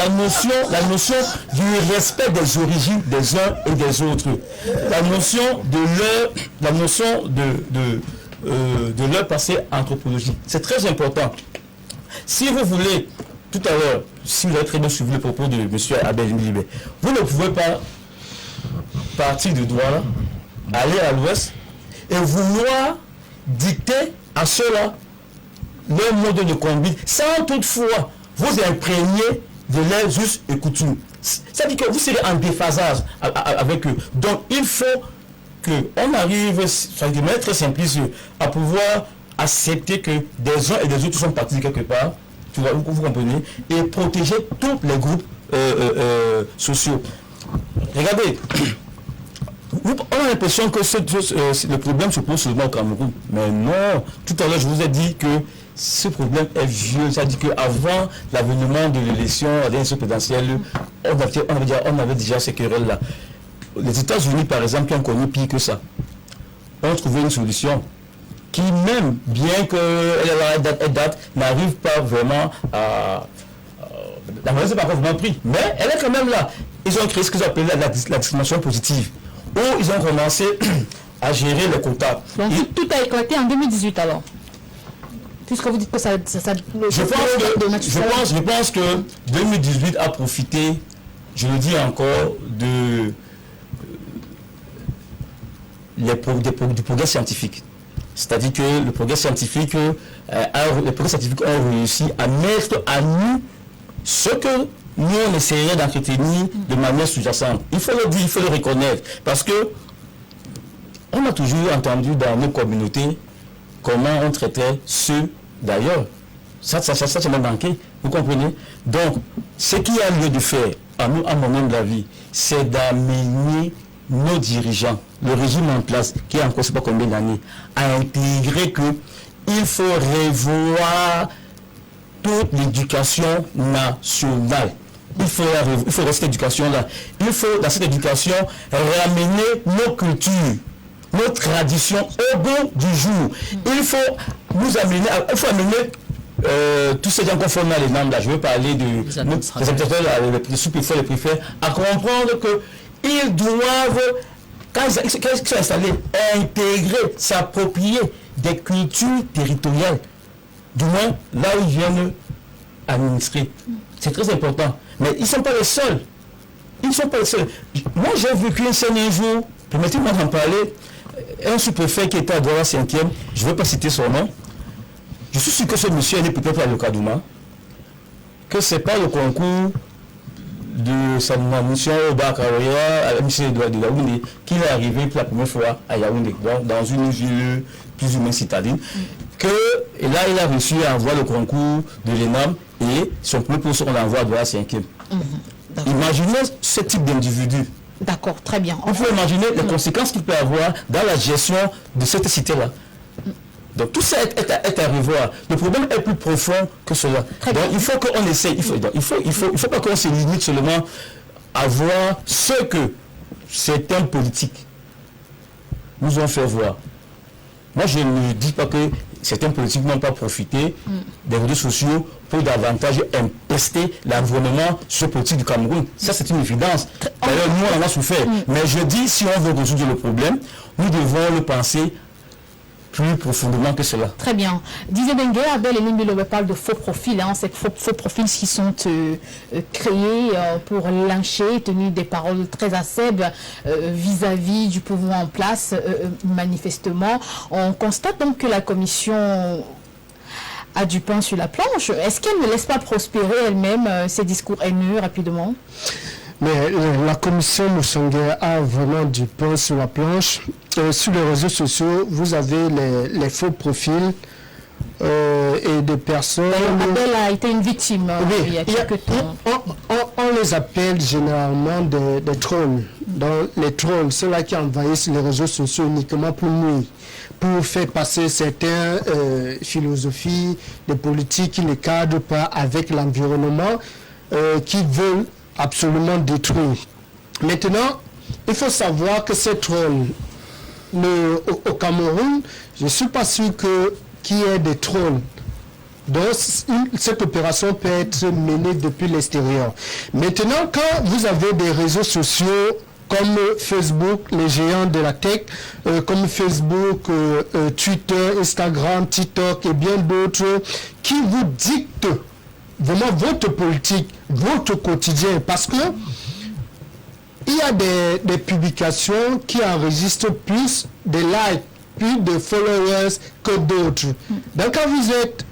notion du respect des origines des uns et des autres. La notion de leur passé anthropologique. C'est très important. Si vous voulez, tout à l'heure, si vous avez très bien suivi le propos de M. Abel Milibé, vous ne pouvez pas partir de Douala, aller à l'ouest et vouloir dicter à ceux-là leur mode de conduite, sans toutefois vous imprégner de leurs us et coutumes. C'est-à-dire que vous serez en déphasage avec eux. Donc il faut qu'on arrive, ça de manière très simpliste, à pouvoir accepter que des uns et des autres sont partis de quelque part, tu vois, vous comprenez, et protéger tous les groupes sociaux. Regardez, on a l'impression que le problème se pose seulement au Cameroun. Mais non, tout à l'heure je vous ai dit que ce problème est vieux, c'est-à-dire qu'avant l'avènement de l'élection à l'élection présidentielle, on avait déjà ces querelles-là. Les États-Unis, par exemple, qui ont connu pire que ça, ont trouvé une solution qui, même bien qu'elle date, n'arrive pas vraiment à... La raison n'est pas vraiment pris, mais elle est quand même là. Ils ont créé ce qu'ils appellent la discrimination positive, où ils ont commencé à gérer les quotas. Donc tout a éclaté en 2018 alors? Puisque vous dites que ça je pense que 2018 a profité, je le dis encore, du progrès scientifique. C'est-à-dire que le progrès scientifique, les progrès scientifiques ont réussi à mettre à nu ce que nous on essaierait d'entretenir de manière sous-jacente. Il faut le dire, il faut le reconnaître. Parce que on a toujours entendu dans nos communautés comment on traitait ceux d'ailleurs. Ça m'a manqué, vous comprenez? Donc, ce qu'il y a lieu de faire, à mon humble avis, c'est d'amener nos dirigeants le régime en place, qui a encore je ne sais pas combien d'années, a intégré qu'il faut revoir toute l'éducation nationale. Il faut rester éducation là. Il faut, dans cette éducation, ramener nos cultures, nos traditions au goût du jour. Il faut amener tous ces gens conformes à les normes là. Je veux parler des administrateurs, les sous-préfets, les préfets, à comprendre qu'ils doivent, quand ils sont installés, intégrer, s'approprier des cultures territoriales. Du moins, là où ils viennent administrer. C'est très important. Mais ils ne sont pas les seuls. Ils ne sont pas les seuls. Moi, j'ai vécu une scène un jour, permettez-moi d'en parler, un sous-préfet qui était à Douala 5e, je ne vais pas citer son nom. Je suis sûr que ce monsieur est né peut-être à Lokadouma, que ce n'est pas le concours de sa mission au Bakaroya, à la mission de Yaoundé, qu'il est arrivé pour la première fois à Yaoundé, dans une ville plus ou moins citadine, et là il a réussi à avoir le concours de l'ENAM et son premier poste on l'envoie à Douala 5e. Imaginez ce type d'individu. D'accord, très bien. On peut imaginer les conséquences qu'il peut avoir dans la gestion de cette cité-là. Donc tout ça est à revoir. Le problème est plus profond que cela. Donc il faut qu'on essaye. Il faut pas qu'on se limite seulement à voir ce que certains politiques nous ont fait voir. Moi je ne dis pas que certains politiques n'ont pas profité des réseaux sociaux pour davantage impester l'environnement sociopolitique du Cameroun. Ça c'est une évidence. D'ailleurs nous on en a souffert. Mais je dis si on veut résoudre le problème, nous devons le penser plus profondément que cela. Très bien. Disait Dengue, Abel et Limbe parle de faux profils, ces faux profils qui sont créés pour lyncher, tenir des paroles très acerbes vis-à-vis du pouvoir en place, manifestement. On constate donc que la commission a du pain sur la planche. Est-ce qu'elle ne laisse pas prospérer elle-même ces discours haineux rapidement? Mais la commission Moussongué a vraiment du pain sur la planche. Sur les réseaux sociaux, vous avez les faux profils et des personnes... Abel a été une victime il y a quelques temps. On les appelle généralement des trolls. Donc, les trolls, ceux-là qui envahissent les réseaux sociaux uniquement pour nuire, pour faire passer certaines philosophies, des politiques qui ne cadrent pas avec l'environnement, qui veulent absolument détruire. Maintenant, il faut savoir que ces trolls, au Cameroun, je ne suis pas sûr qu'il y ait des trolls. Donc, cette opération peut être menée depuis l'extérieur. Maintenant, quand vous avez des réseaux sociaux comme Facebook, les géants de la tech, comme Facebook, Twitter, Instagram, TikTok et bien d'autres, qui vous dictent vraiment votre politique, votre quotidien, parce que il y a des publications qui enregistrent plus de likes, plus de followers que d'autres. Donc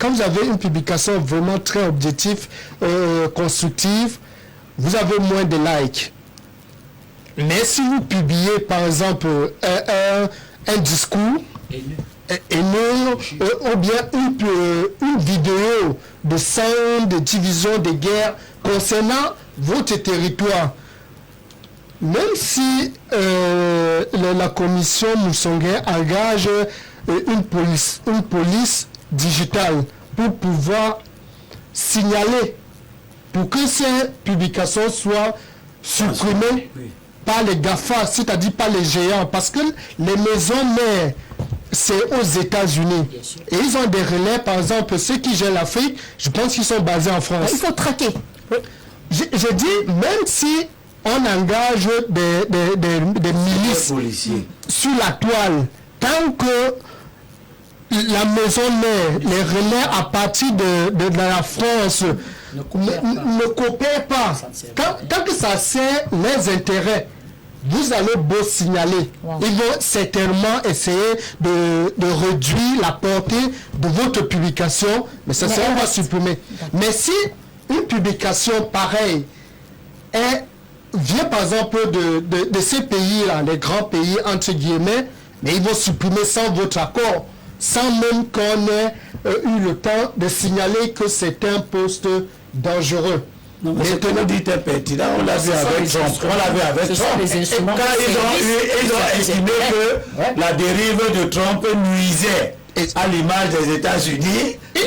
quand vous avez une publication vraiment très objective, constructive, vous avez moins de likes. Mais si vous publiez par exemple un discours ou bien une vidéo de sang, de division, de guerre concernant votre territoire, même si la commission Moussongué engage une police digitale pour pouvoir signaler, pour que ces publications soient supprimées par les GAFA, c'est-à-dire par les géants, parce que les maisons mères, c'est aux États-Unis. Et ils ont des relais, par exemple, ceux qui gèrent l'Afrique, je pense qu'ils sont basés en France. Il faut traquer. Je dis, même si on engage des milices sur la toile, tant que la maison mère, les relais à partir de la France ne coopèrent pas, tant que ça sert les intérêts, vous allez beau signaler. Ils vont certainement essayer de réduire la portée de votre publication, mais ça sera pas supprimé. Mais si une publication pareille vient par exemple de ces pays-là, les grands pays entre guillemets, mais ils vont supprimer sans votre accord, sans même qu'on ait eu le temps de signaler que c'est un poste dangereux. Non, mais ce que nous dites est pertinent. On l'a vu avec Trump. On l'a vu avec Trump. Quand ils ont estimé que la dérive de Trump nuisait à l'image des États-Unis, il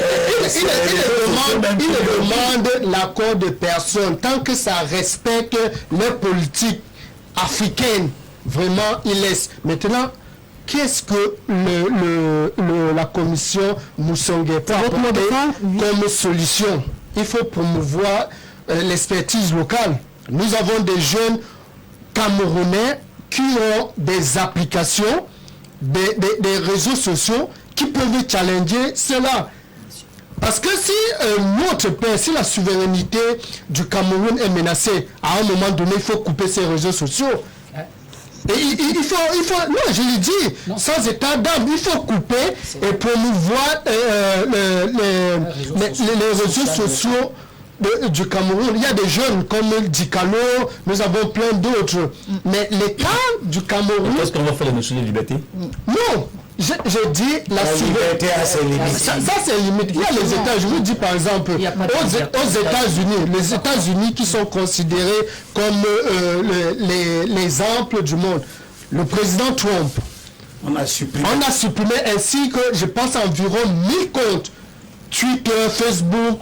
demande l'accord de personne. Tant que ça respecte les politiques africaines, vraiment, il laisse. Maintenant, qu'est-ce que la commission Moussongue peut apporter comme solution? Il faut promouvoir l'expertise locale. Nous avons des jeunes Camerounais qui ont des applications, des réseaux sociaux qui peuvent challenger cela. Parce que si notre pays, si la souveraineté du Cameroun est menacée, à un moment donné, il faut couper ces réseaux sociaux. Et il faut, non, je l'ai dit, sans état d'âme, il faut couper et promouvoir les réseaux sociaux du Cameroun. Il y a des jeunes comme Dikalo, nous avons plein d'autres. Mais l'État du Cameroun... Qu'est-ce qu'on va faire les notions de liberté? Non, je dis la liberté a ses limites. Ça c'est limite. Il y a les États, je vous dis par exemple, aux États-Unis, les États-Unis qui sont considérés comme l'exemple du monde. Le président Trump, on a supprimé ainsi que, je pense, environ 1000 comptes Twitter, Facebook,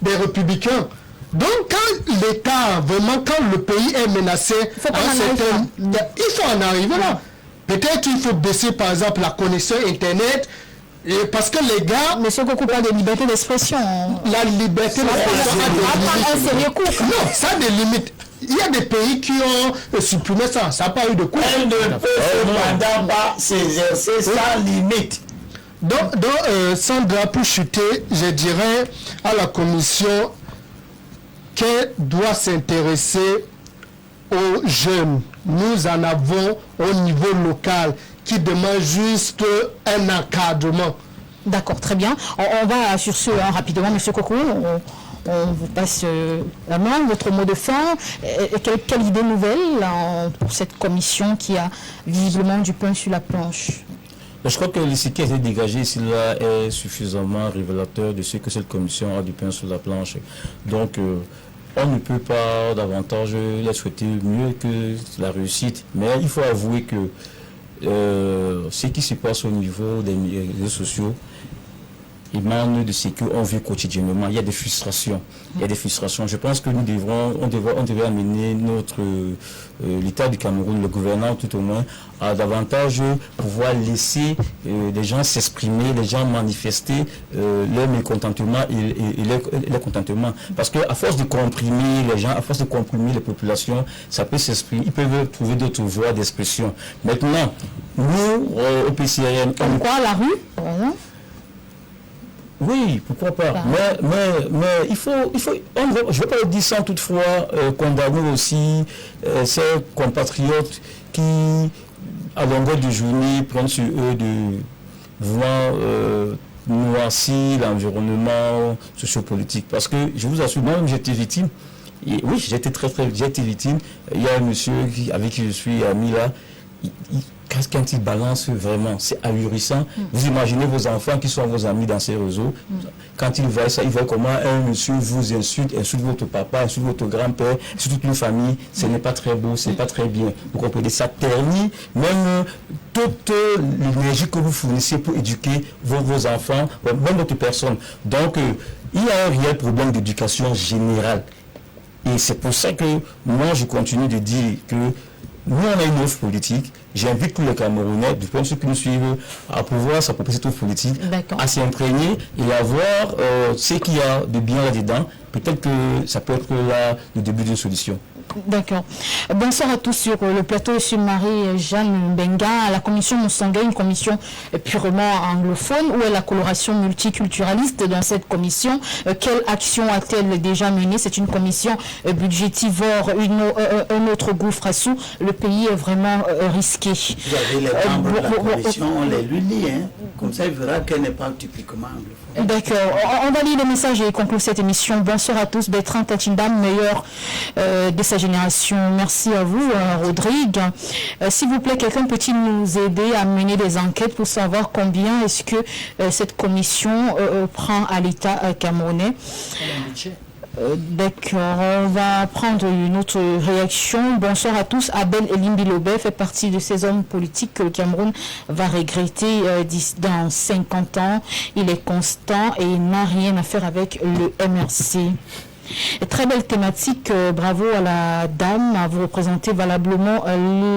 des républicains. Donc quand l'État, vraiment, quand le pays est menacé, il faut en arriver là. Peut-être il faut baisser par exemple la connexion Internet, parce que les gars... Mais ce qu'on parle de liberté d'expression... La liberté d'expression... Non, ça a des limites. Il y a des pays qui ont supprimé ça. Ça n'a pas eu de coût. Elle ne peut cependant pas s'exercer sans limite. Donc Sandra, pour chuter, je dirais à la commission qu'elle doit s'intéresser aux jeunes. Nous en avons au niveau local qui demande juste un encadrement. D'accord, très bien. On va sur ce rapidement, M. Kokou. On vous passe la main, votre mot de fin. Quelle idée nouvelle pour cette commission qui a visiblement du pain sur la planche? Je crois que ce qui a été dégagé ici là est suffisamment révélateur de ce que cette commission a du pain sur la planche. Donc, on ne peut pas davantage les souhaiter mieux que la réussite. Mais il faut avouer que ce qui se passe au niveau des réseaux sociaux émane de ce qu'on vit quotidiennement. Il y a des frustrations. Il y a des frustrations. Je pense que on devrait amener l'État du Cameroun, le gouvernement tout au moins, à davantage pouvoir laisser les gens s'exprimer, les gens manifester leur mécontentement et leur contentement. Parce qu'à force de comprimer les gens, à force de comprimer les populations, ça peut s'exprimer. Ils peuvent trouver d'autres voies d'expression. Maintenant, nous, au PCRN... Comme quoi, la rue Oui, pourquoi pas. Mais il faut je ne vais pas le dire sans toutefois condamner aussi ces compatriotes qui, à longueur de journée, prennent sur eux de vouloir noircir l'environnement sociopolitique. Parce que je vous assure, moi-même j'étais victime. Et oui, j'ai été victime. Il y a un monsieur avec qui je suis ami là. Quand il balance vraiment, c'est ahurissant. Vous imaginez vos enfants qui sont vos amis dans ces réseaux. Quand ils voient ça, ils voient comment un monsieur vous insulte votre papa, insulte votre grand-père, insulte toute une famille. Ce n'est pas très beau, ce n'est pas très bien. Vous comprenez, ça ternit même toute l'énergie que vous fournissez pour éduquer vos enfants, même votre personne. Donc, il y a un réel problème d'éducation générale. Et c'est pour ça que moi, je continue de dire que nous, on a une offre politique. J'invite tous les Camerounais, du point de vue qui nous suivent, à pouvoir s'approprier cette offre politique, à s'imprégner et à voir ce qu'il y a de bien là-dedans. Peut-être que ça peut être là le début d'une solution. D'accord. Bonsoir à tous sur le plateau. Je suis Marie-Jeanne Benga. À la commission Moussongue, une commission purement anglophone. Où est la coloration multiculturaliste dans cette commission? Quelle action a-t-elle déjà menée? C'est une commission budgétivore, un autre gouffre à sous. Le pays est vraiment risqué. Vous avez les membres de la commission, on les lit, hein. Comme ça, il verra qu'elle n'est pas typiquement anglophone. D'accord. On va lire le message et conclure cette émission. Bonsoir à tous. Bertrand Tachindam, meilleur de sa génération. Merci à vous, Rodrigue. S'il vous plaît, quelqu'un peut-il nous aider à mener des enquêtes pour savoir combien est-ce que cette commission prend à l'État camerounais? D'accord, on va prendre une autre réaction. Bonsoir à tous. Abel Elimbi Lobé fait partie de ces hommes politiques que le Cameroun va regretter dans 50 ans. Il est constant et il n'a rien à faire avec le MRC. Très belle thématique, bravo à la dame, à vous représenter valablement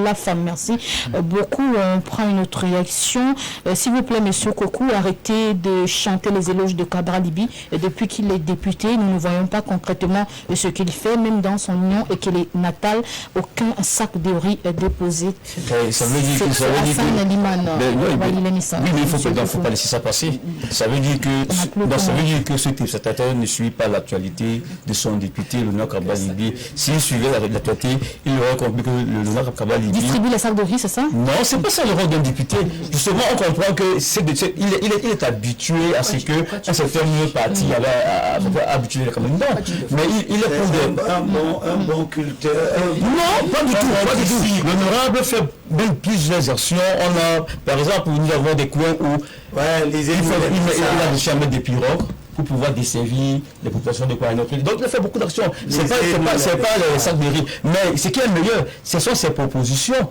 la femme, merci beaucoup. On prend une autre réaction, s'il vous plaît monsieur Kokou, arrêtez de chanter les éloges de Cabral Libi. Depuis qu'il est député, nous ne voyons pas concrètement ce qu'il fait, même dans son union et qu'il est natal, aucun sac de riz déposé. Ça veut dire que ça veut dire que il faut pas laisser ça passer. Ça veut dire que ce téléspectateur ne suit pas l'actualité de son député, l'honneur Cabral Libi. S'il suivait l'actualité, il aurait compris que l'honneur Cabral Libi distribue les sacs de riz, c'est ça? Non, c'est pas ça le rôle d'un député. Justement, on comprend que il est habitué à ce que un certain parti avait habitué les Camerounais. Mais il est pour un bon culteur. Non, pas du tout. L'honorable fait même plusieurs actions. On a, par exemple, nous avons des coins où il a réussi à mettre des pirogues pour pouvoir desservir les populations de Kwahino. Donc il a fait beaucoup d'actions. C'est pas les sacs de riz. Mais ce qui est meilleur, ce sont ses propositions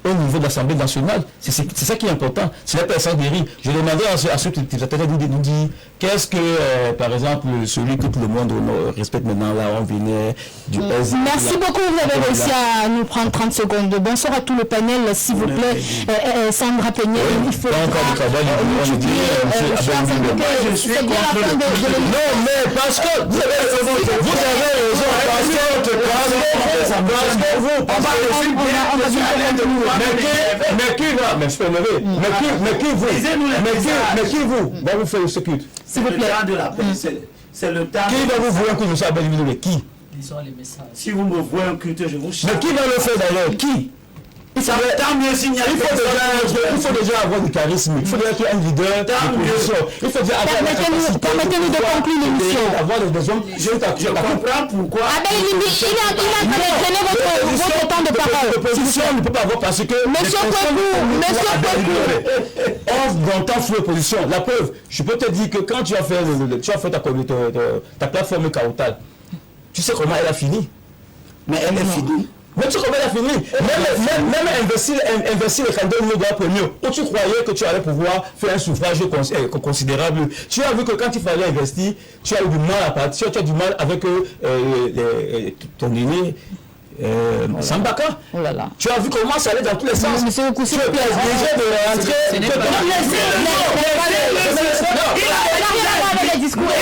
au niveau de l'Assemblée nationale. C'est ça qui est important. Ce n'est pas les sacs de riz. Je demandais à ceux qui nous dire qu'est-ce que, par exemple, celui que tout le monde respecte maintenant, là, on venait du S. Merci beaucoup, vous avez réussi à nous prendre 30 secondes. Bonsoir à tout le panel, s'il vous plaît. Sandra Peignet, il faut je suis contre non, mais parce que vous avez raison, mais qui vous va vous faire ce culte? C'est le temps de la paix. C'est le temps. Qui va vous voir un culte, monsieur Abel Elimbi? Qui? Si vous me voyez un culte, je vous chante. Mais qui va le faire d'ailleurs? Qui? Tant mieux s'il y a il faut déjà avoir du charisme, il faut déjà qu'il y ait un leader de position. Il faut déjà avoir permettez-nous de conclure l'émission. Avoir des hommes. Je comprends pourquoi. Abel Elimbi, il a donné votre temps de parole. L'opposition ne peut pas avoir parce que Monsieur Kokou, on entend sous l'opposition. La preuve, je peux te dire que quand tu as fait ta plateforme Kaoutal, tu sais comment elle a fini. Mais elle est finie. Mais tu sais comment elle a fini. Même investir le candidat Nougat premier, où tu croyais que tu allais pouvoir faire un suffrage considérable. Tu as vu que quand il fallait investir, tu as eu du mal à partir, tu as du mal avec ton aîné. Sambaka, tu as vu comment ça allait dans tous les sens. Monsieur Koussi, tu es obligé de rentrer. Il a rien à voir avec les discours.